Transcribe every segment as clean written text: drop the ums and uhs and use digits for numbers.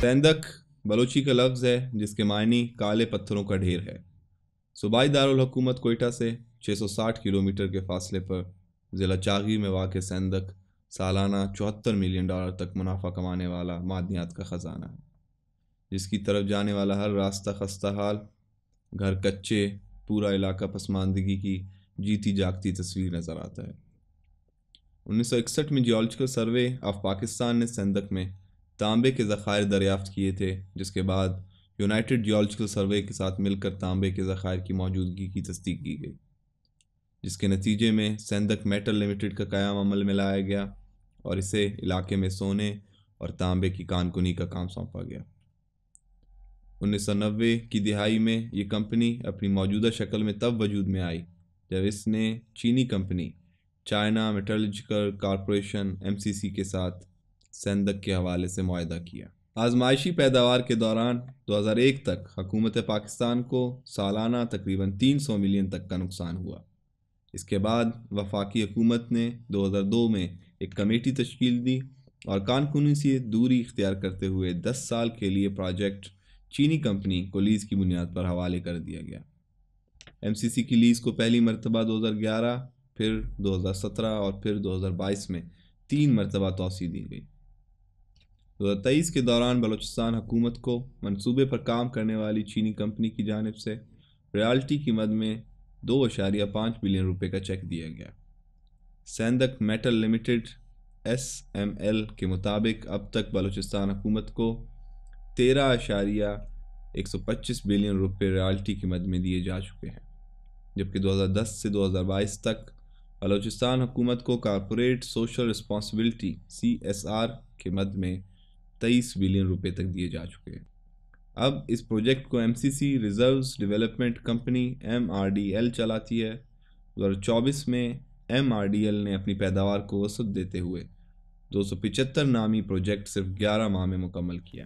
سیندک بلوچی کا لفظ ہے جس کے معنی کالے پتھروں کا ڈھیر ہے۔ صوبائی دارالحکومت کوئٹہ سے 660 کلومیٹر کے فاصلے پر ضلع چاغی میں واقع سیندک سالانہ $74 ملین تک منافع کمانے والا معدنیات کا خزانہ ہے، جس کی طرف جانے والا ہر راستہ خستہ حال، گھر کچے، پورا علاقہ پسماندگی کی جیتی جاگتی تصویر نظر آتا ہے۔ 1961 میں جیولوجیکل سروے آف پاکستان نے سیندک میں تانبے کے ذخائر دریافت کیے تھے، جس کے بعد یونائٹڈ جیولوجیکل سروے کے ساتھ مل کر تانبے کے ذخائر کی موجودگی کی تصدیق کی گئی، جس کے نتیجے میں سیندک میٹل لمیٹڈ کا قیام عمل میں لایا گیا اور اسے علاقے میں سونے اور تانبے کی کان کنی کا کام سونپا گیا۔ 1990 کی دہائی میں یہ کمپنی اپنی موجودہ شکل میں تب وجود میں آئی جب اس نے چینی company China metallurgical corporation MCC کے ساتھ سیندک کے حوالے سے معاہدہ کیا۔ آزمائشی پیداوار کے دوران 2001 تک حکومت پاکستان کو سالانہ تقریباً 300 ملین تک کا نقصان ہوا۔ اس کے بعد وفاقی حکومت نے 2002 میں ایک کمیٹی تشکیل دی اور کان کنی سے دوری اختیار کرتے ہوئے 10 سال کے لیے پروجیکٹ چینی کمپنی کو لیز کی بنیاد پر حوالے کر دیا گیا۔ MCC کی لیز کو پہلی مرتبہ 2011، پھر 2017 اور پھر 2022 میں 3 مرتبہ توسیع دی گئی۔ 2023 کے دوران بلوچستان حکومت کو منصوبے پر کام کرنے والی چینی کمپنی کی جانب سے رائلٹی کی مد میں $2.5 بلین کا چیک دیا گیا۔ سیندک میٹل لمیٹڈ SML کے مطابق اب تک بلوچستان حکومت کو $13.125 بلین رائلٹی کی مد میں دیے جا چکے ہیں، جبکہ 2010 سے 2022 تک بلوچستان حکومت کو کارپوریٹ سوشل رسپانسبلٹی CSR کے مد میں $23 بلین تک دیے جا چکے ہیں۔ اب اس پروجیکٹ کو MCC reserves development company MRDL چلاتی ہے۔ 2024 میں MRDL نے اپنی پیداوار کو وسعت دیتے ہوئے 275 نامی پروجیکٹ صرف 11 ماہ میں مکمل کیا۔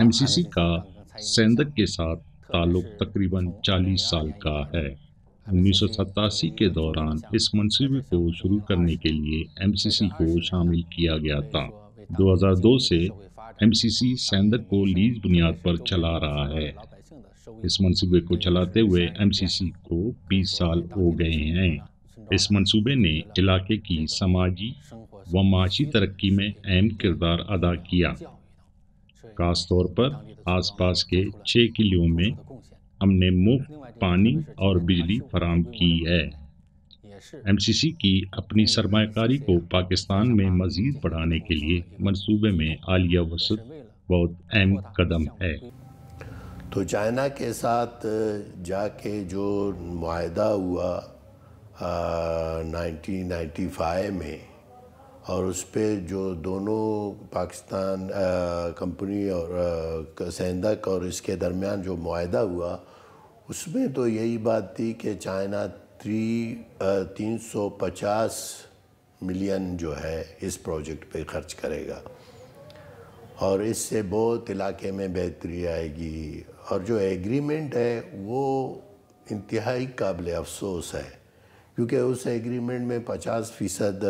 MCC کا سیندک کے ساتھ تعلق تقریباً 40 سال کا ہے۔ 1987 کے دوران اس منصوبے کو شروع کرنے کے لیے MCC کو شامل کیا گیا تھا۔ 2002 سے MCC سیندک کو لیز بنیاد پر چلا رہا ہے۔ اس منصوبے کو چلاتے ہوئے MCC کو 20 سال ہو گئے ہیں۔ اس منصوبے نے علاقے کی سماجی و معاشی ترقی میں اہم کردار ادا کیا۔ خاص طور پر آس پاس کے 6 قلعوں میں ہم نے مفت پانی اور بجلی فراہم کی ہے۔ MCC کی اپنی سرمایہ کاری کو پاکستان میں مزید بڑھانے کے لیے منصوبے میں عالیہ وسعت بہت اہم قدم ہے۔ تو چائنا کے ساتھ جا کے جو معاہدہ ہوا 1995 میں، اور اس پہ جو دونوں پاکستان کمپنی اور سیندک اور اس کے درمیان جو معاہدہ ہوا، اس میں تو یہی بات تھی کہ چائنا 350 ملین جو ہے اس پروجیکٹ پہ خرچ کرے گا، اور اس سے بہت علاقے میں بہتری آئے گی۔ اور جو ایگریمنٹ ہے وہ انتہائی قابل افسوس ہے، کیونکہ اس ایگریمنٹ میں 50%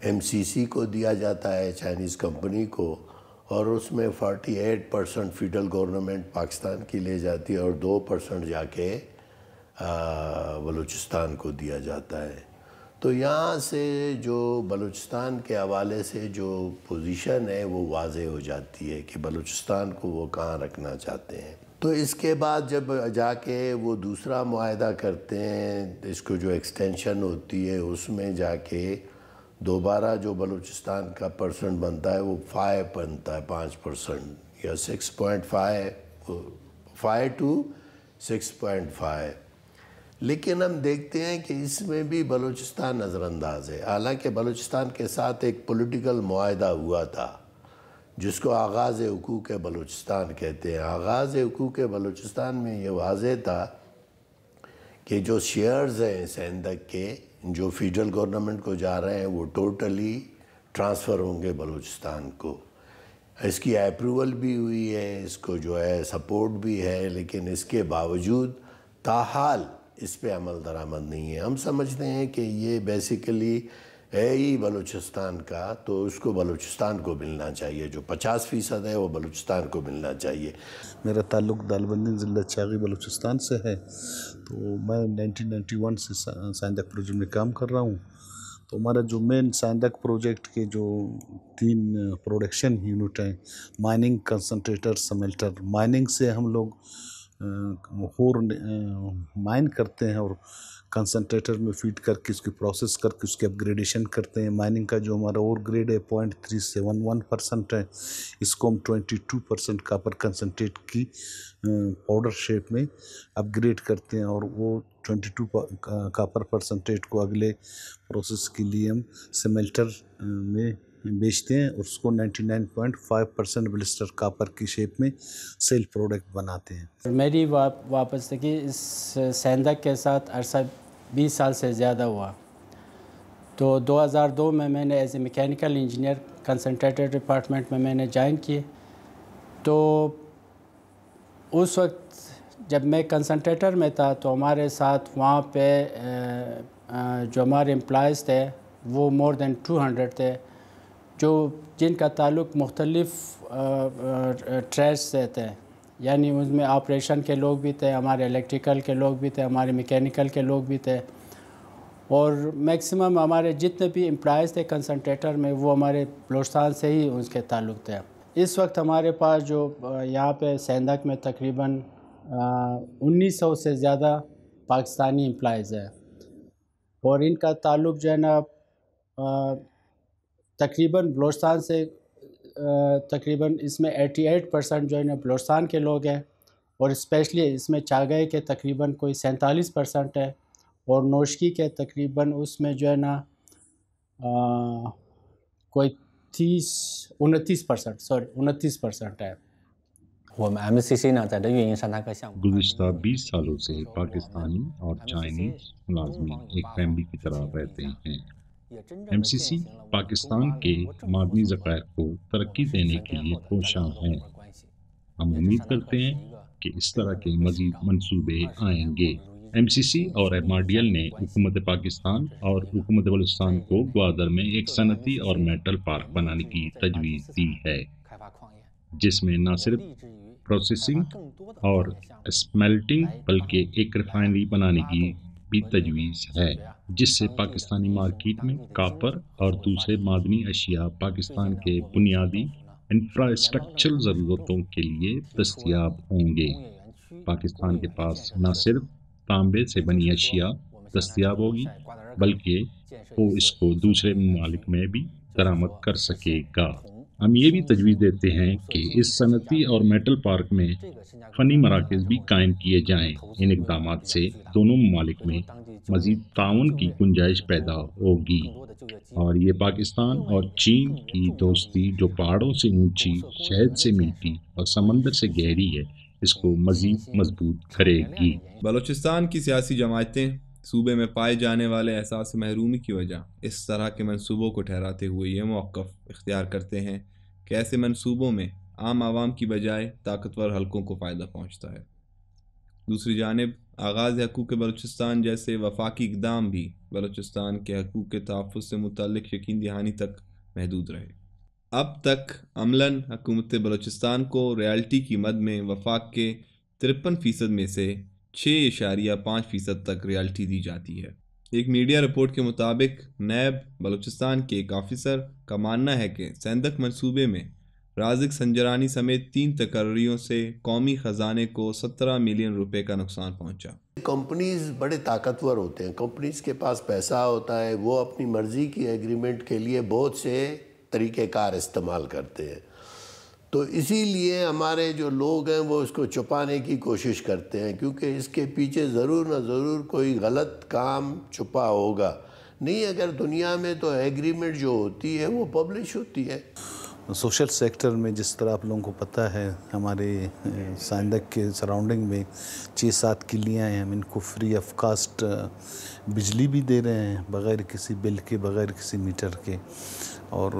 MCC کو دیا جاتا ہے، چائنیز کمپنی کو، اور اس میں 48% فیڈرل گورنمنٹ پاکستان کی لے جاتی ہے اور 2% جا کے بلوچستان کو دیا جاتا ہے۔ تو یہاں سے جو بلوچستان کے حوالے سے جو پوزیشن ہے وہ واضح ہو جاتی ہے کہ بلوچستان کو وہ کہاں رکھنا چاہتے ہیں۔ تو اس کے بعد جب جا کے وہ دوسرا معاہدہ کرتے ہیں، اس کو جو ایکسٹینشن ہوتی ہے، اس میں جا کے دوبارہ جو بلوچستان کا پرسنٹ بنتا ہے وہ 5 بنتا ہے، 5% یا 6.5 to 6.5۔ لیکن ہم دیکھتے ہیں کہ اس میں بھی بلوچستان نظر انداز ہے، حالانکہ بلوچستان کے ساتھ ایک پولیٹیکل معاہدہ ہوا تھا جس کو آغاز حقوق بلوچستان کہتے ہیں۔ آغاز حقوق بلوچستان میں یہ واضح تھا کہ جو شیئرز ہیں سیندک کے جو فیڈرل گورنمنٹ کو جا رہے ہیں وہ ٹوٹلی ٹرانسفر ہوں گے بلوچستان کو۔ اس کی اپروول بھی ہوئی ہے، اس کو جو ہے سپورٹ بھی ہے، لیکن اس کے باوجود تاحال اس پہ عمل درآمد نہیں ہے۔ ہم سمجھتے ہیں کہ یہ بیسیکلی ہے ہی بلوچستان کا، تو اس کو بلوچستان کو ملنا چاہیے، جو 50% ہے وہ بلوچستان کو ملنا چاہیے۔ میرا تعلق دالبندی ضلع چاغی بلوچستان سے ہے، تو میں 1991 سے سائندک پروجیکٹ میں کام کر رہا ہوں۔ تو ہمارا جو مین سائندک پروجیکٹ کے جو 3 پروڈکشن یونٹ ہیں، مائننگ، کنسنٹریٹر، سمیلٹر۔ مائننگ سے ہم لوگ مائن کرتے ہیں اور کنسنٹریٹر میں فیڈ کر کے اس کی پروسیس کر کے اس کی اپگریڈیشن کرتے ہیں۔ مائننگ کا جو ہمارا اور گریڈ ہے 0.371% ہے، اس کو ہم 22% کاپر کنسنٹریٹ کی پاؤڈر شیپ میں اپگریڈ کرتے ہیں، اور وہ 22 کاپر پرسنٹیٹ کو اگلے پروسیس کے لیے ہم سمیلٹر میں بیچتے ہیں، اور اس کو 99.5% بلسٹر کاپر کی شیپ میں سیل پروڈکٹ بناتے ہیں۔ میری وابستگی اس سائندک کے ساتھ عرصہ 20 سال سے زیادہ ہوا۔ تو 2002 میں نے as a mechanical engineer concentrator department میں نے جوائن کی۔ تو اس وقت جب میں کنسنٹریٹر میں تھا تو ہمارے ساتھ وہاں پہ جو ہمارے امپلائز تھے وہ مور دین 200 تھے، جن کا تعلق مختلف ٹریڈ سے تھے، یعنی اس میں آپریشن کے لوگ بھی تھے، ہمارے الیکٹریکل کے لوگ بھی تھے، ہمارے میکینیکل کے لوگ بھی تھے، اور میکسیمم ہمارے جتنے بھی امپلائز تھے کنسنٹریٹر میں وہ ہمارے بلوچستان سے ہی اس کے تعلق تھے۔ اس وقت ہمارے پاس جو یہاں پہ سائندک میں تقریباً 1900 سے زیادہ پاکستانی امپلائز ہیں، اور ان کا تعلق جو ہے نا تقریباً بلوچستان سے تقریباً اس میں 88% جو ہے نا بلوچستان کے لوگ ہیں، اور اسپیشلی اس میں چاگئی کے تقریباً کوئی 47% ہے، اور نوشکی کے تقریباً اس میں جو ہے نا کوئی 29% ہے۔ گزشتہ 20 سالوں سے پاکستانی اور چائنیز ملازمین ایک فیملی کی طرح رہتے ہیں۔ ایم سی سی پاکستان کے معدنی ذخائر کو ترقی دینے کے لیے کوشاں ہیں۔ ہم امید کرتے ہیں کہ اس طرح کے مزید منصوبے آئیں گے۔ ایم سی سی اور ایم آر ڈی ایل نے حکومت پاکستان اور حکومت بلوچستان کو گوادر میں ایک صنعتی اور میٹل پارک بنانے کی تجویز دی ہے، جس میں نہ صرف پروسیسنگ اور اسمیلٹنگ بلکہ ایک ریفائنری بنانے کی بھی تجویز ہے، جس سے پاکستانی مارکیٹ میں کاپر اور دوسرے معدنی اشیاء پاکستان کے بنیادی انفراسٹرکچرل ضرورتوں کے لیے دستیاب ہوں گے۔ پاکستان کے پاس نہ صرف تانبے سے بنی اشیاء دستیاب ہوگی بلکہ وہ اس کو دوسرے ممالک میں بھی درآمد کر سکے گا۔ ہم یہ بھی تجویز دیتے ہیں کہ اس صنعتی اور میٹل پارک میں فنی مراکز بھی قائم کیے جائیں۔ ان اقدامات سے دونوں ممالک میں مزید تعاون کی گنجائش پیدا ہوگی، اور یہ پاکستان اور چین کی دوستی جو پہاڑوں سے اونچی، شہد سے میٹھی اور سمندر سے گہری ہے، اس کو مزید مضبوط کرے گی۔ بلوچستان کی سیاسی جماعتیں صوبے میں پائے جانے والے احساس محرومی کی وجہ اس طرح کے منصوبوں کو ٹھہراتے ہوئے یہ موقف اختیار کرتے ہیں کہ ایسے منصوبوں میں عام عوام کی بجائے طاقتور حلقوں کو فائدہ پہنچتا ہے۔ دوسری جانب آغاز حقوق بلوچستان جیسے وفاقی اقدام بھی بلوچستان کے حقوق کے تحفظ سے متعلق یقین دہانی تک محدود رہے۔ اب تک عملاً حکومت بلوچستان کو ریالٹی کی مد میں وفاق کے 53% میں سے 6.5% تک ریالٹی دی جاتی ہے۔ ایک میڈیا رپورٹ کے مطابق نیب بلوچستان کے ایک آفیسر کا ماننا ہے کہ سائندک منصوبے میں رازق سنجرانی سمیت 3 تقرریوں سے قومی خزانے کو 17 ملین روپے کا نقصان پہنچا۔ کمپنیز بڑے طاقتور ہوتے ہیں، کمپنیز کے پاس پیسہ ہوتا ہے، وہ اپنی مرضی کی ایگریمنٹ کے لیے بہت سے طریقہ کار استعمال کرتے ہیں، تو اسی لیے ہمارے جو لوگ ہیں وہ اس کو چھپانے کی کوشش کرتے ہیں، کیونکہ اس کے پیچھے ضرور نہ ضرور کوئی غلط کام چھپا ہوگا۔ نہیں، اگر دنیا میں تو ایگریمنٹ جو ہوتی ہے وہ پبلش ہوتی ہے۔ سوشل سیکٹر میں جس طرح آپ لوگوں کو پتہ ہے، ہمارے سائندک کے سراؤنڈنگ میں 6-7 کلیاں ہیں، ہم ان کو فری آف کاسٹ بجلی بھی دے رہے ہیں، بغیر کسی بل کے، بغیر کسی میٹر کے۔ اور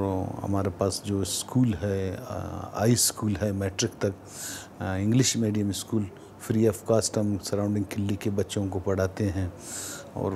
ہمارے پاس جو اسکول ہے، ہائی اسکول ہے، میٹرک تک English medium school, free of cost ہم سراؤنڈنگ کلی کے بچوں کو پڑھاتے ہیں۔ اور